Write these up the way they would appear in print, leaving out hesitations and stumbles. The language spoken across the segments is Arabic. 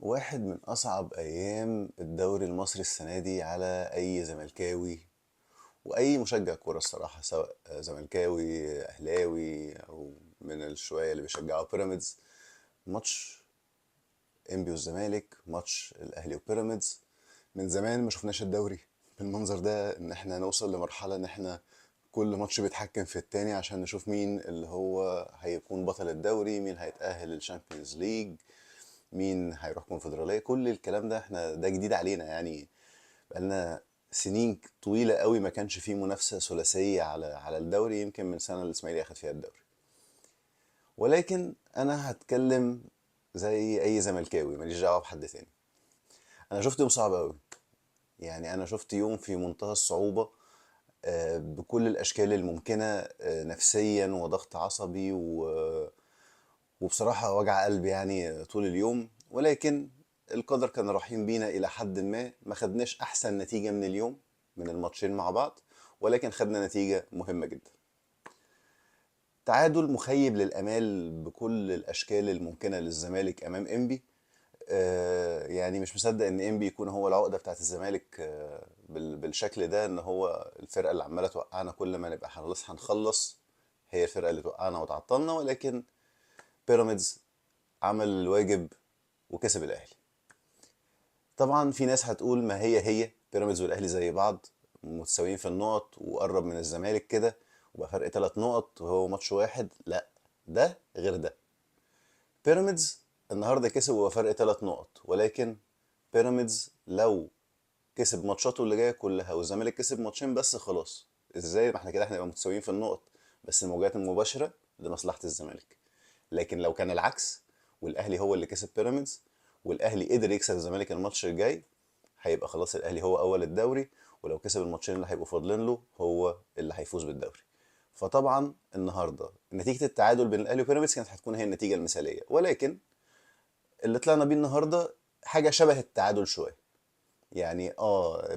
واحد من أصعب أيام الدوري المصري السنة دي على أي زملكاوي وأي مشجع كورة الصراحة، سواء زملكاوي أهلاوي أو من الشوية اللي بيشجعوا بيراميدز. ماتش إنبي والزمالك، ماتش الأهلي وبيراميدز. من زمان ما شفناش الدوري بالمنظر ده، إن إحنا نوصل لمرحلة إن إحنا كل ماتش بيتحكم في التاني عشان نشوف مين اللي هو هيكون بطل الدوري، مين هيتأهل للشامبيونز ليج، مين هيروح كونفدرالية. كل الكلام ده احنا ده جديد علينا يعني. بقالنا سنين طويلة قوي ما كانش فيه منافسة ثلاثية على الدوري، يمكن من سنة الإسماعيلي أخد فيها الدوري. ولكن أنا هتكلم زي أي زملكاوي، ماليش دعوة بحد تاني. أنا شفت يوم صعب قوي، يعني أنا شفت يوم في منتهى الصعوبة، بكل الأشكال الممكنة، نفسيا وضغط عصبي وبصراحة وجع قلب يعني طول اليوم. ولكن القدر كان رحيم بينا إلى حد ما خدناش أحسن نتيجة من اليوم، من الماتشين مع بعض، ولكن خدنا نتيجة مهمة جدا. تعادل مخيب للآمال بكل الأشكال الممكنة للزمالك أمام إنبي. يعني مش مصدق إن إنبي يكون هو العقدة بتاعت الزمالك بالشكل ده، إن هو الفرقة اللي عمالة توقعنا كل ما نبقى خلاص هنخلص، هي الفرقة اللي توقعنا وتعطلنا. ولكن بيراميدز عمل الواجب وكسب الأهلي. طبعا في ناس هتقول ما هي بيراميدز والاهلي زي بعض، متساويين في النقط وقرب من الزمالك كده، وبقى فرق 3 نقط وهو ماتش واحد. لا، ده غير ده. بيراميدز النهارده كسب وهو فرق 3 نقط، ولكن بيراميدز لو كسب ماتشاته اللي جايه كلها والزمالك كسب ماتشين بس، خلاص. ازاي؟ ما احنا كده هنبقى متساويين في النقط، بس المواجهات المباشره لمصلحه الزمالك. لكن لو كان العكس، والاهلي هو اللي كسب بيراميدز، والاهلي قدر يكسب الزمالك الماتش الجاي، هيبقى خلاص الاهلي هو اول الدوري، ولو كسب الماتشين اللي هيبقوا فاضلين له هو اللي هيفوز بالدوري. فطبعا النهارده نتيجه التعادل بين الاهلي وبيراميدز كانت هتكون هي النتيجه المثاليه، ولكن اللي طلعنا بيه النهارده حاجه شبه التعادل شويه. يعني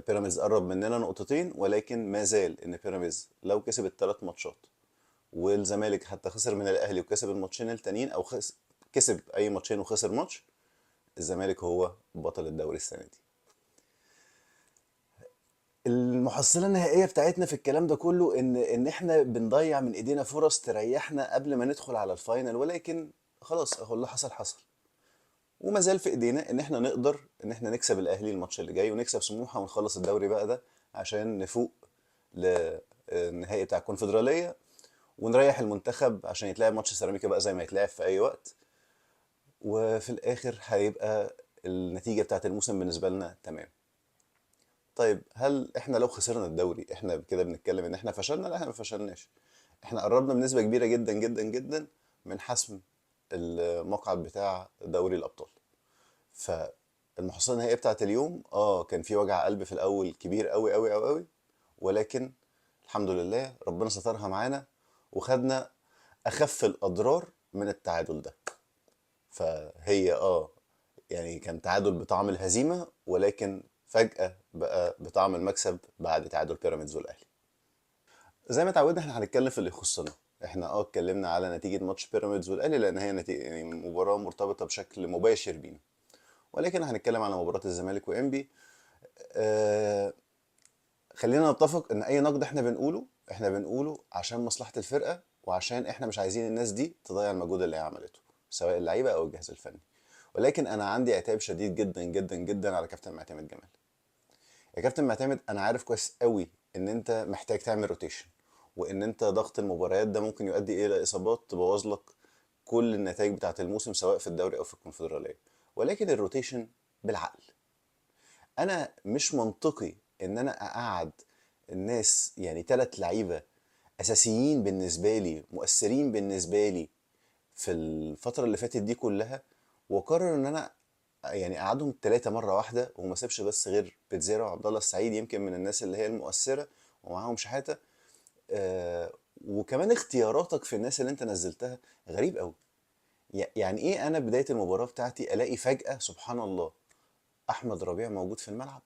بيراميدز قرب مننا نقطتين، ولكن ما زال ان بيراميدز لو كسب ال3 ماتشات، والزمالك حتى خسر من الاهلي وكسب الماتشين التانيين، او كسب اي ماتشين وخسر ماتش، الزمالك هو بطل الدوري السنه دي. المحصله النهائيه بتاعتنا في الكلام ده كله ان احنا بنضيع من ايدينا فرص تريحنا قبل ما ندخل على الفاينل، ولكن خلاص اهو اللي حصل حصل. وما زال في ايدينا ان احنا نقدر ان احنا نكسب الاهلي الماتش اللي جاي، ونكسب سموحه ونخلص الدوري بقى ده، عشان نفوق للنهائي بتاع الكونفدراليه، ونريح المنتخب عشان يتلعب ماتش سيراميكا بقى زي ما يتلعب في اي وقت. وفي الاخر هيبقى النتيجه بتاعت الموسم بالنسبه لنا تمام. طيب هل احنا لو خسرنا الدوري احنا كده بنتكلم ان احنا فشلنا؟ لا، احنا ما فشلناش. احنا قربنا بنسبة كبيرة جدا جدا جدا من حسم المقعد بتاع دوري الابطال. فالمحصلة النهائية بتاعت اليوم كان في وجع قلب في الاول كبير قوي قوي قوي قوي، ولكن الحمد لله ربنا سترها معانا، وخدنا اخف الاضرار من التعادل ده. فهي يعني كان تعادل بطعم الهزيمة، ولكن فجأة بقى بطعم المكسب بعد تعادل بيراميدز والاهلي. زي ما اتعودنا احنا هنتكلم في اللي يخصنا. احنا اتكلمنا على نتيجة ماتش بيراميدز والاهلي لان هي نتيجة يعني مباراة مرتبطة بشكل مباشر بينا، ولكن هنتكلم على مباراة الزمالك وانبي. آه خلينا نتفق ان اي نقد احنا بنقوله عشان مصلحة الفرقة، وعشان احنا مش عايزين الناس دي تضيع المجهود اللي هي عملته، سواء اللعيبة او الجهاز الفني. ولكن انا عندي عتاب شديد جدا جدا جدا على كابتن معتمد جمال. يا كابتن معتمد، انا عارف كويس قوي ان انت محتاج تعمل روتيشن، وان انت ضغط المباريات ده ممكن يؤدي الى اصابات تبوظ لك كل النتائج بتاعه الموسم سواء في الدوري او في الكونفدراليه. ولكن الروتيشن بالعقل. انا مش منطقي ان انا اقعد الناس، يعني 3 لعيبه اساسيين بالنسبه لي، مؤثرين بالنسبه لي في الفتره اللي فاتت دي كلها، وقرر ان انا يعني قعدهم ال3 مره واحده، وما سابش بس غير بيتزيرا وعبد الله السعيد، يمكن من الناس اللي هي المؤثره، ومعاهم شحاته. وكمان اختياراتك في الناس اللي انت نزلتها غريب قوي. يعني ايه انا بدايه المباراه بتاعتي الاقي فجاه سبحان الله احمد ربيع موجود في الملعب،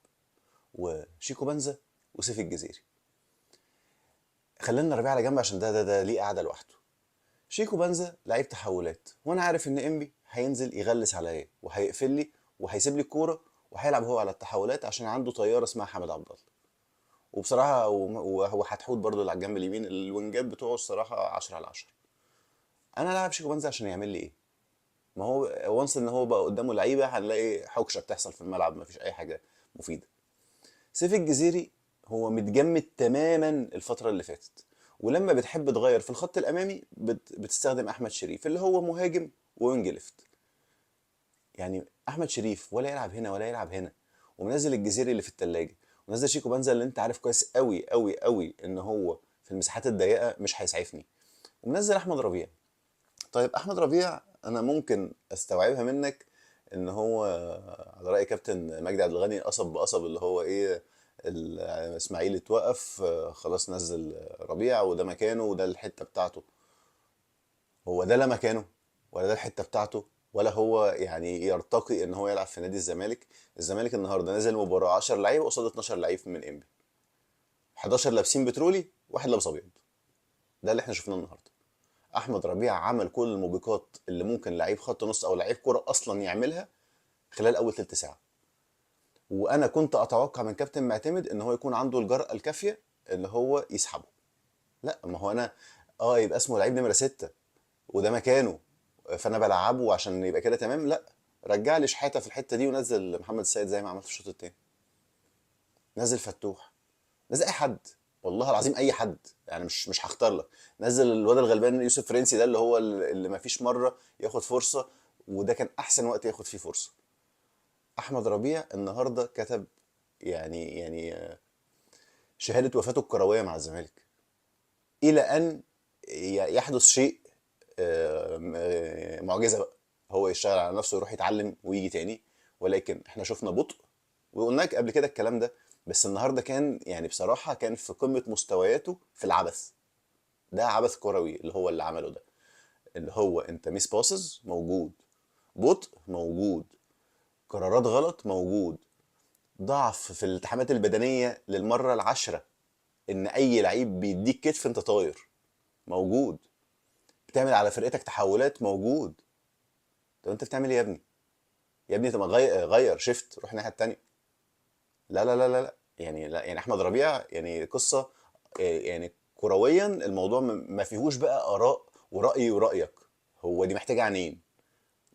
وشيكو بنزا، وسيف الجزيري؟ خلينا ربيع على جنب عشان ده ليه قاعده لوحده. شيكو بنزا لعيب تحولات، وانا عارف ان انبي هينزل يغلس عليا وهيقفل لي، وهيسيب لي الكوره وهيلعب هو على التحولات عشان عنده طياره اسمها حمد عبد الله. وبصراحه وهو هتحوت برضه اللي على الجنب اليمين، الوينجات بتوعه الصراحه 10 على 10. انا لاعب شيكو بنزا عشان يعمل لي ايه؟ ما هو وانس ان هو بقى قدامه لعيبه هنلاقي حوكشه بتحصل في الملعب، مفيش اي حاجه مفيده. سيف الجزيري هو متجمد تماما الفتره اللي فاتت، ولما بتحب تغير في الخط الامامي بتستخدم احمد شريف اللي هو مهاجم وينج ليفت. يعني احمد شريف ولا يلعب هنا ولا يلعب هنا، ومنزل الجزيري اللي في التلاجة، ومنزل شيكو بنزا اللي انت عارف كويس قوي قوي قوي ان هو في المساحات الضيقه مش هيسعفني، ومنزل احمد ربيع. طيب احمد ربيع انا ممكن استوعبها منك ان هو على راي كابتن مجدي عبد الغني قصب بقصب، اللي هو ايه، الاسماعيلي اتوقف خلاص نزل ربيع وده مكانه وده الحته بتاعته. هو ده لا مكانه ولا ده الحته بتاعته، ولا هو يعني يرتقي ان هو يلعب في نادي الزمالك. الزمالك النهارده نزل مباراه 10 لعيبه قصاد 12 لعيب من انبي، 11 لابسين بترولي، واحد لابس ابيض. ده اللي احنا شفناه النهارده. احمد ربيع عمل كل الموبقات اللي ممكن لعيب خط نص او لعيب كرة اصلا يعملها خلال اول تلت ساعه. وانا كنت اتوقع من كابتن معتمد ان هو يكون عنده الجرأة الكافيه ان هو يسحبه. لا، ما هو انا يبقى اسمه لعيب نمره 6 وده مكانه، فانا بلعبه عشان يبقى كده تمام. لا، رجع لي شحاته في الحته دي ونزل محمد السيد زي ما عمل في الشوط التاني، نزل فتوح، نزل اي حد، والله العظيم اي حد، يعني مش هختار لك. نزل الواد الغلبان يوسف فرنسي ده اللي هو اللي ما فيش مره ياخد فرصه، وده كان احسن وقت ياخد فيه فرصه. احمد ربيع النهارده كتب يعني شهاده وفاته الكرويه مع الزمالك، الى ان يحدث شيء معجزه بقى، هو يشتغل على نفسه ويروح يتعلم ويجي تاني. ولكن احنا شفنا بطء، وقلنا لك قبل كده الكلام ده. بس النهارده كان يعني بصراحه كان في قمه مستوياته في العبث. ده عبث كروي اللي هو اللي عمله ده، اللي هو انت ميس باسز موجود، بطء موجود، قرارات غلط موجود، ضعف في الالتحامات البدنيه للمره العاشره، ان اي لعيب بيديك كتف انت طاير موجود، بتعمل على فرقتك تحولات موجود. طب انت بتعمل ايه يا ابني؟ يا ابني طب ما غير شيفت روح الناحيه التانيه. لا لا لا لا لا، يعني لا، يعني احمد ربيع يعني قصه يعني كرويا الموضوع ما فيهوش بقى اراء ورأي ورأيك، هو دي محتاجه عنين.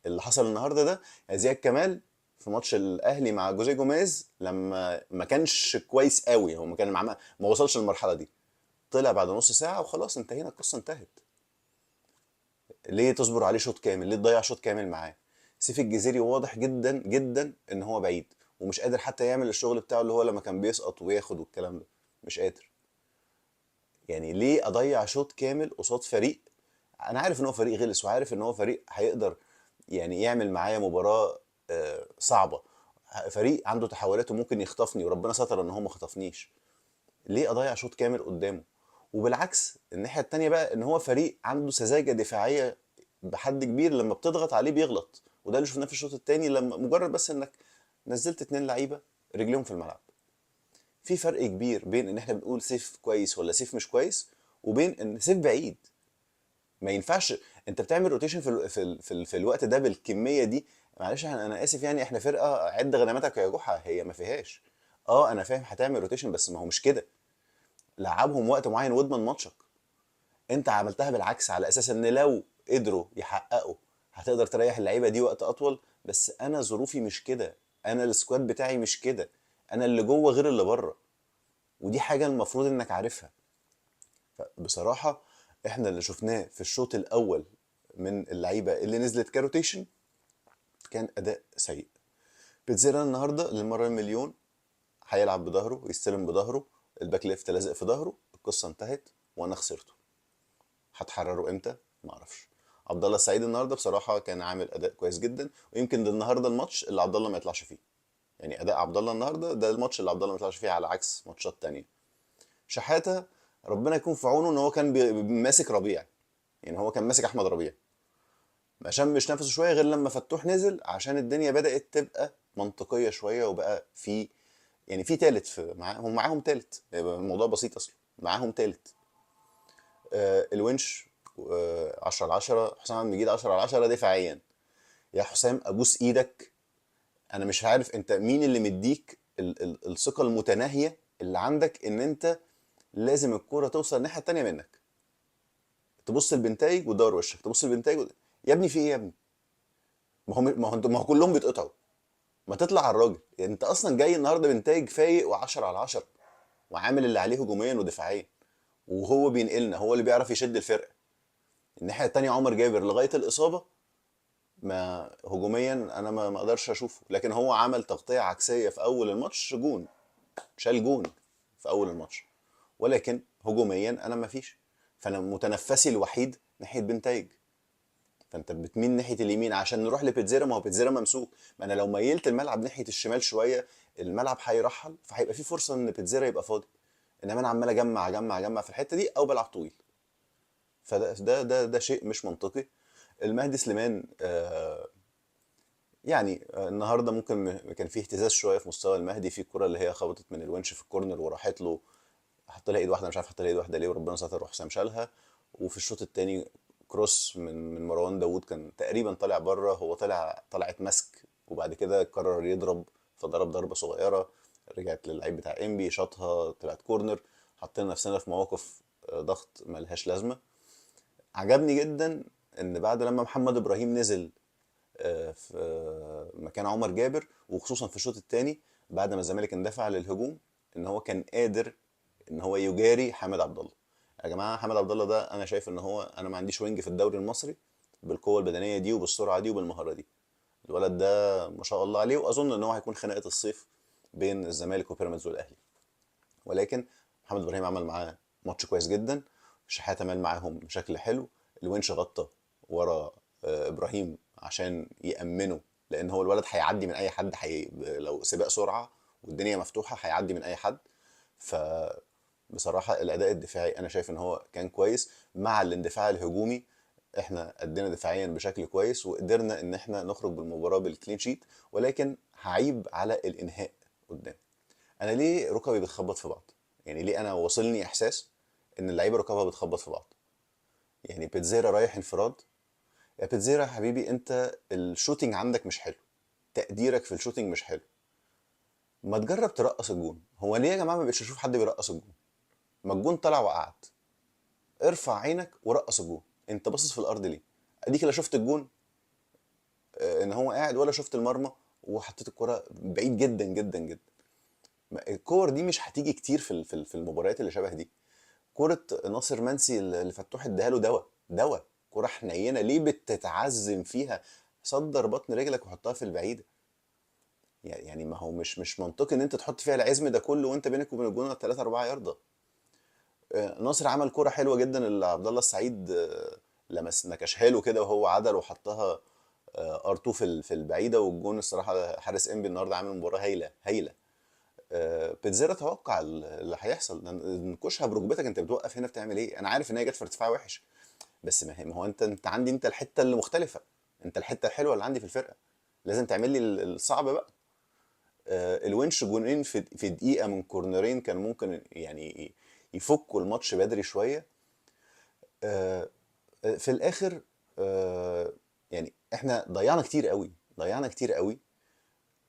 اللي حصل النهارده ده، يعني زياد كمال في ماتش الاهلي مع جوزيه جوميز لما ما كانش كويس قوي، هو ما وصلش للمرحله دي، طلع بعد نص ساعه وخلاص انتهينا، القصه انتهت. ليه تصبر عليه شوط كامل؟ ليه تضيع شوط كامل معاه؟ سيف الجزيري واضح جدا جدا ان هو بعيد، ومش قادر حتى يعمل الشغل بتاعه اللي هو لما كان بيسقط وياخد والكلام ده، مش قادر. يعني ليه اضيع شوط كامل قصاد فريق انا عارف ان هو فريق غلس، وعارف ان هو فريق هيقدر يعني يعمل معايا مباراة صعبة، فريق عنده تحولات وممكن يخطفني، وربنا ستر ان هو ما خطفنيش. ليه اضيع شوط كامل قدامه؟ وبالعكس الناحية التانية بقى ان هو فريق عنده سذاجة دفاعية بحد كبير، لما بتضغط عليه بيغلط، وده اللي شفناه في الشوط التاني، لما مجرد بس انك نزلت اتنين لعيبة رجليهم في الملعب. في فرق كبير بين ان احنا بنقول سيف كويس ولا سيف مش كويس، وبين ان سيف بعيد. ما ينفعش انت بتعمل روتيشن في الوقت ده بالكميه دي. معلش انا اسف، يعني احنا فرقه عد غنيمتك يا جحا، هي ما فيهاش. انا فاهم هتعمل روتيشن، بس ما هو مش كده. لعبهم وقت معين واضمن ماتشك. انت عملتها بالعكس على اساس ان لو قدروا يحققوا هتقدر تريح اللعيبه دي وقت اطول، بس انا ظروفي مش كده، انا السكواد بتاعي مش كده، انا اللي جوه غير اللي بره، ودي حاجه المفروض انك عارفها. بصراحة احنا اللي شفناه في الشوط الاول من اللعيبة اللي نزلت كاروتيشن كان اداء سيء. بيتزيرا النهاردة للمرة المليون هيلعب بظهره ويستلم بظهره، الباك ليفت لازق في ظهره، القصة انتهت وانا خسرته. هتحرره امتى؟ معرفش. عبد الله السعيد النهارده بصراحة كان عامل اداء كويس جدا، ويمكن ده النهارده الماتش اللي عبد الله ما يطلعش فيه. يعني اداء عبد الله النهارده ده الماتش اللي عبد الله ما يطلعش فيه، على عكس ماتشات تانية. شحاتة ربنا يكون في عونه ان هو كان ماسك ربيع، يعني هو كان ماسك احمد ربيع، ما شمش نفسه شويه غير لما فتوح نزل، عشان الدنيا بدات تبقى منطقيه شويه، وبقى في يعني في تالت في معاهم تالت، يبقى الموضوع بسيط اصلا، معاهم تالت. الونش 10 على 10، حسام عبد المجيد 10 على 10 دفاعيا. يا حسام ابوس ايدك، انا مش عارف انت مين اللي مديك الثقه المتناهيه اللي عندك ان انت لازم الكوره توصل الناحيه التانيه منك، تبص لبنتايج وتدور وشك، تبص لبنتايج يا ابني في ايه يا ابني؟ ما هو كلهم بيتقطعوا. ما تطلع على الراجل، يعني انت اصلا جاي النهارده بنتايج فايق و10 على 10 وعامل اللي عليه هجوميا ودفاعيا، وهو بينقلنا، هو اللي بيعرف يشد الفرقه. الناحيه التانيه عمر جابر لغايه الاصابه ما هجوميا انا ما اقدرش اشوفه، لكن هو عمل تغطيه عكسيه في اول الماتش، جون، شال جون في اول الماتش. ولكن هجوميا انا ما فيش. فانا متنفسي الوحيد ناحيه بنتايج، فانت بتميل ناحيه اليمين عشان نروح لبيتزيرا، ما هو بيتزيرا ممسوك. ما انا لو ميلت الملعب ناحيه الشمال شويه الملعب هيرحل، فهيبقى في فرصه ان بيتزيرا يبقى فاضي. انما انا عمال اجمع اجمع اجمع في الحته دي او بلعب طويل. فده شيء مش منطقي. المهدي سليمان يعني النهارده ممكن كان فيه اهتزاز شويه في مستوى المهدي في الكره اللي هي خبطت من الونش في الكورنر وراحت له، حط لها ايد واحده، مش عارف حط لها ايد واحده ليه، وربنا ستر وحسام شالها. وفي الشوط الثاني كروس من مروان داوود كان تقريبا طالع بره، هو طلعت مسك وبعد كده قرر يضرب، فضرب ضربه صغيره رجعت للعيب بتاع انبي شاطها طلعت كورنر. حطينا نفسنا في مواقف ضغط ملهاش لازمه. عجبني جدا ان بعد لما محمد ابراهيم نزل في مكان عمر جابر، وخصوصا في الشوط الثاني بعد ما الزمالك اندفع للهجوم، ان هو كان قادر ان هو يجاري حامد عبد الله. يا جماعه حامد عبد الله ده انا شايف ان هو، انا ما عنديش وينج في الدوري المصري بالقوه البدنيه دي وبالسرعه دي وبالمهاره دي. الولد ده ما شاء الله عليه، واظن ان هو هيكون خناقه الصيف بين الزمالك وبيراميدز والاهلي. ولكن محمد ابراهيم عمل معاه ماتش كويس جدا، شحاته عمل معاهم بشكل حلو، الونش غطى ورا ابراهيم عشان يامنه، لان هو الولد هيعدي من اي حد، لو سباق سرعه والدنيا مفتوحه هيعدي من اي حد. فبصراحه الاداء الدفاعي انا شايف ان هو كان كويس مع الاندفاع الهجومي. احنا ادينا دفاعيا بشكل كويس وقدرنا ان احنا نخرج بالمباراه بالكلين شيت. ولكن هعيب على الانهاء قدام. انا ليه ركبي بتخبط في بعض؟ يعني ليه انا واصلني احساس ان اللعيبه ركبها بتخبط في بعض؟ يعني بيتزيرا رايح انفراد، يا بيتزيرا يا حبيبي انت الشوتينج عندك مش حلو، تقديرك في الشوتينج مش حلو، ما تجرب ترقص الجون. هو ليه يا جماعه ما بقتش اشوف حد بيرقص الجون؟ ما الجون طلع وقعد، ارفع عينك ورقص الجون. انت باصص في الارض ليه؟ اديك لا شفت الجون ان هو قاعد، ولا شفت المرمى وحطيت الكرة بعيد جدا جدا جدا. الكور دي مش هتيجي كتير في المباريات اللي شبه دي. كرة ناصر منسي اللي فتوح اداها له دواء دواء، كرة حنينة ليه بتتعزم فيها؟ صدر بطن رجلك وحطها في البعيدة. يعني ما هو مش منطقي ان انت تحط فيها العزم ده كله وانت بينك وبين الجون 3 4 ياردة. ناصر عمل كرة حلوة جدا اللي عبد الله السعيد لمس نكشها له كده وهو عدل وحطها ار2 في البعيدة، والجون الصراحة حارس انبي النهارده عامل مباراة هايلة هايلة. بيتزيرا توقع اللي هيحصل، نكشها بركبتك، انت بتوقف هنا بتعمل ايه؟ انا عارف ان هي جت في ارتفاع وحش، بس ما هو انت عندي انت الحته اللي مختلفه، انت الحته الحلوه اللي عندي في الفرقه، لازم تعمل لي الصعب بقى. الونش جونين في دقيقه من كورنرين كان ممكن يعني يفكوا الماتش بدري شويه. آه، في الاخر يعني احنا ضيعنا كتير قوي، ضيعنا كتير قوي.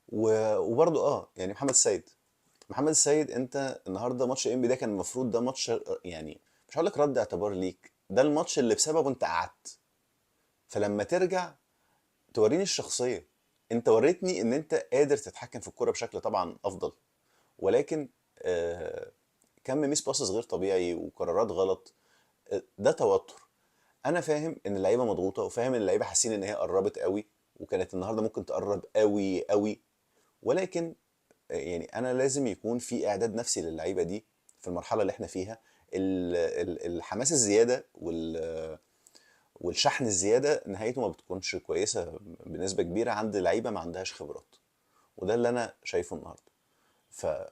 وبرضه يعني محمد السيد انت النهارده ماتش انبي ده كان المفروض ده ماتش يعني مش هقول لك رد اعتبار ليك، ده الماتش اللي بسببه انت قعدت. فلما ترجع توريني الشخصيه، انت وريتني ان انت قادر تتحكم في الكوره بشكل طبعا افضل. ولكن كم ميس باسز غير طبيعي وقرارات غلط. ده توتر. انا فاهم ان اللعيبه مضغوطه، وفاهم ان اللعيبه حاسين ان هي قربت قوي، وكانت النهارده ممكن تقرب قوي قوي. ولكن يعني انا لازم يكون في اعداد نفسي للعيبه دي في المرحله اللي احنا فيها. الحماس الزياده والشحن الزياده نهايته ما بتكونش كويسه بنسبه كبيره عند لعيبه ما عندهاش خبرات. وده اللي انا شايفه النهارده.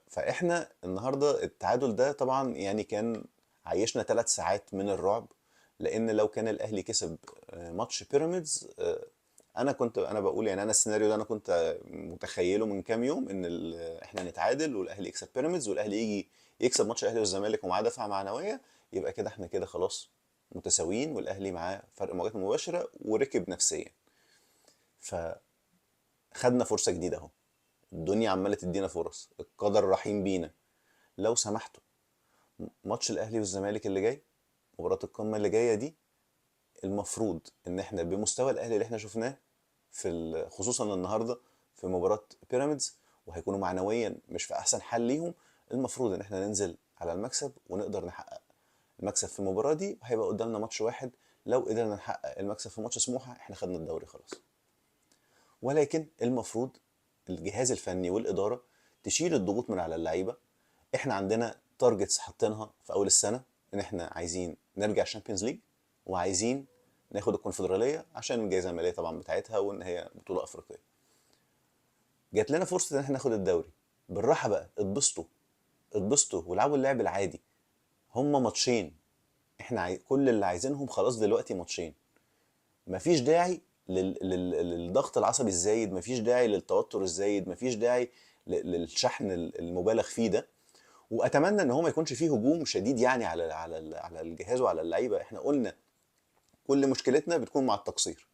فاحنا النهارده التعادل ده طبعا يعني كان عيشنا 3 ساعات من الرعب. لان لو كان الاهلي كسب ماتش بيراميدز، انا بقول يعني انا السيناريو ده انا كنت متخيله من كام يوم ان احنا نتعادل والاهلي يكسب بيراميدز والاهلي يجي يكسب ماتش الاهلي والزمالك ومعاه دفعه معنويه، يبقى كده احنا كده خلاص متساويين والاهلي معاه فرق مواجهات مباشره وركب نفسيا. فخدنا فرصه جديده اهو. الدنيا عماله تدينا فرص، القدر رحيم بينا. لو سمحتوا، ماتش الاهلي والزمالك اللي جاي، مباراه القمه اللي جايه دي، المفروض ان احنا بمستوى الاهلي اللي احنا شفناه خصوصا النهارده في مباراه بيراميدز، وهيكونوا معنويا مش في احسن حال ليهم، المفروض ان احنا ننزل على المكسب ونقدر نحقق المكسب في المباراه دي، وهيبقى قدامنا ماتش واحد. لو قدرنا نحقق المكسب في ماتش سموحه احنا خدنا الدوري خلاص. ولكن المفروض الجهاز الفني والاداره تشيل الضغوط من على اللعيبه. احنا عندنا تارجتس حاطينها في اول السنه، ان احنا عايزين نرجع الشامبيونز ليج، وعايزين ناخد الكونفدراليه عشان الجائزه الماليه طبعا بتاعتها، وان هي بطوله افريقيه. جات لنا فرصه ان احنا ناخد الدوري. بالراحه بقى، اتبسطوا، اتبسطوا والعبوا اللعب العادي. هما ماتشين، احنا كل اللي عايزينهم خلاص دلوقتي ماتشين. مفيش داعي للضغط العصبي الزايد، مفيش داعي للتوتر الزايد، مفيش داعي للشحن المبالغ فيه ده. واتمنى ان هو ما يكونش فيه هجوم شديد يعني على الجهاز وعلى اللعيبه. احنا قلنا كل مشكلتنا بتكون مع التقصير.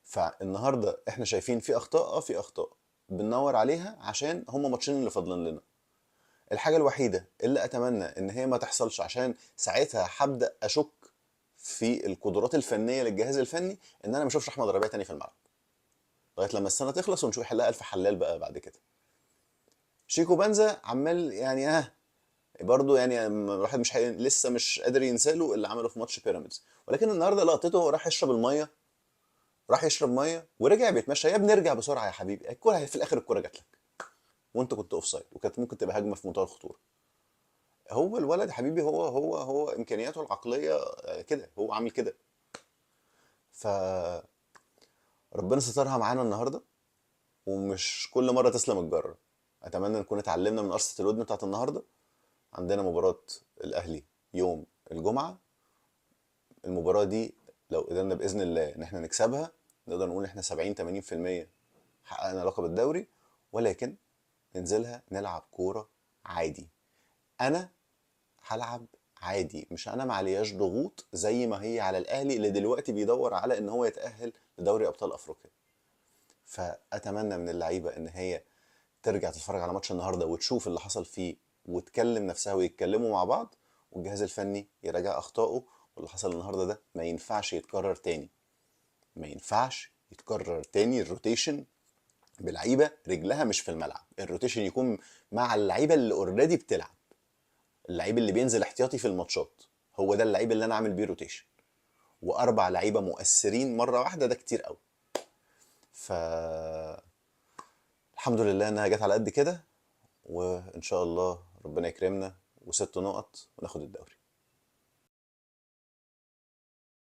فالنهارده احنا شايفين في اخطاء، في اخطاء بننور عليها عشان هما ماتشين اللي فاضلين لنا. الحاجه الوحيده اللي اتمنى ان هي ما تحصلش، عشان ساعتها هبدا اشك في القدرات الفنيه للجهاز الفني، ان انا ما اشوفش احمد ربيع تاني في الملعب لغايه لما السنه تخلص ونشوف حلها الف حلال بقى بعد كده. شيكو بنزا عمال يعني برضه يعني الواحد مش لسه مش قادر ينسى له اللي عمله في ماتش بيراميدز. ولكن النهارده لقطته راح يشرب الميه، راح يشرب ميه ورجع بيتمشى. يا ابني ارجع بسرعه يا حبيبي، الكوره في الاخر الكوره جات لك وانت كنت اوف سايد، وكانت ممكن تبقى هجمه في منتهى الخطوره. هو الولد يا حبيبي، هو امكانياته العقليه كده، هو عامل كده. فربنا سترها معانا النهارده، ومش كل مره تسلم الجره. اتمنى نكون اتعلمنا من قرصه الودن بتاعت النهارده. عندنا مباراه الاهلي يوم الجمعه. المباراة دي لو قدرنا بإذن الله إن احنا نكسبها، نقدر نقول إن احنا 70 80% حققنا لقب الدوري. ولكن ننزلها نلعب كورة عادي. أنا هلعب عادي، مش أنا معلياش ضغوط زي ما هي على الأهلي اللي دلوقتي بيدور على إن هو يتأهل لدوري أبطال أفريقيا. فأتمنى من اللعيبة إن هي ترجع تتفرج على ماتش النهارده وتشوف اللي حصل فيه، وتكلم نفسها ويتكلموا مع بعض، والجهاز الفني يراجع أخطائه. واللي حصل النهارده ده ما ينفعش يتكرر تاني، ما ينفعش يتكرر تاني. الروتيشن بلعيبه رجلها مش في الملعب، الروتيشن يكون مع اللعيبه اللي اوريدي بتلعب. اللعيب اللي بينزل احتياطي في الماتشات هو ده اللعيب اللي انا اعمل بيه روتيشن. واربع لعيبه مؤثرين مره واحده ده كتير قوي. ف الحمد لله انها جت على قد كده، وان شاء الله ربنا يكرمنا وست نقط وناخد الدوري.